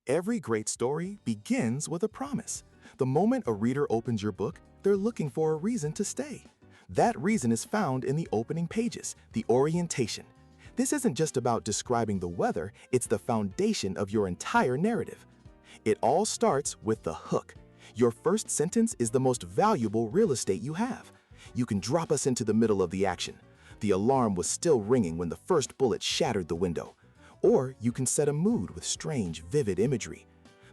Every great story begins with a promise. The moment a reader opens your book, they're looking for a reason to stay. That reason is found in the opening pages, the orientation. This isn't just about describing the weather, it's the foundation of your entire narrative. It all starts with the hook. Your first sentence is the most valuable real estate you have. You can drop us into the middle of the action. The alarm was still ringing when the first bullet shattered the window. Or you can set a mood with strange, vivid imagery.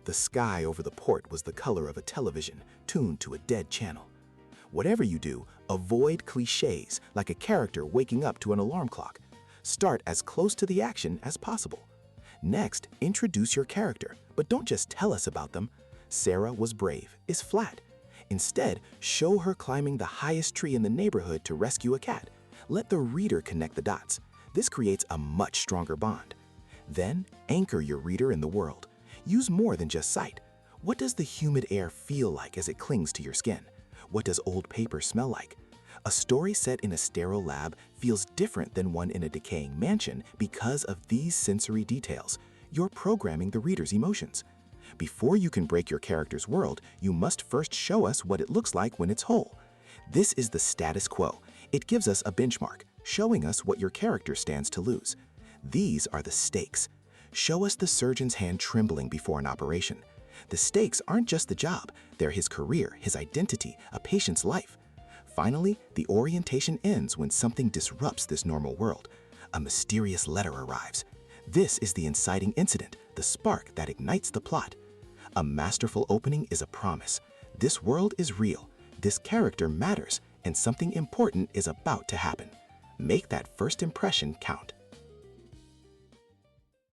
The sky over the port was the color of a television tuned to a dead channel. Whatever you do, avoid cliches like a character waking up to an alarm clock. Start as close to the action as possible. Next, introduce your character, but don't just tell us about them. Sarah was brave is flat. Instead, show her climbing the highest tree in the neighborhood to rescue a cat. Let the reader connect the dots. This creates a much stronger bond. Then, anchor your reader in the world. Use more than just sight. What does the humid air feel like as it clings to your skin? What does old paper smell like? A story set in a sterile lab feels different than one in a decaying mansion because of these sensory details. You're programming the reader's emotions. Before you can break your character's world, you must first show us what it looks like when it's whole. This is the status quo. It gives us a benchmark, showing us what your character stands to lose. These are the stakes. Show us the surgeon's hand trembling before an operation. The stakes aren't just the job, they're his career, his identity, a patient's life. Finally, the orientation ends when something disrupts this normal world. A mysterious letter arrives. This is the inciting incident, the spark that ignites the plot. A masterful opening is a promise. This world is real, this character matters, and something important is about to happen. Make that first impression count.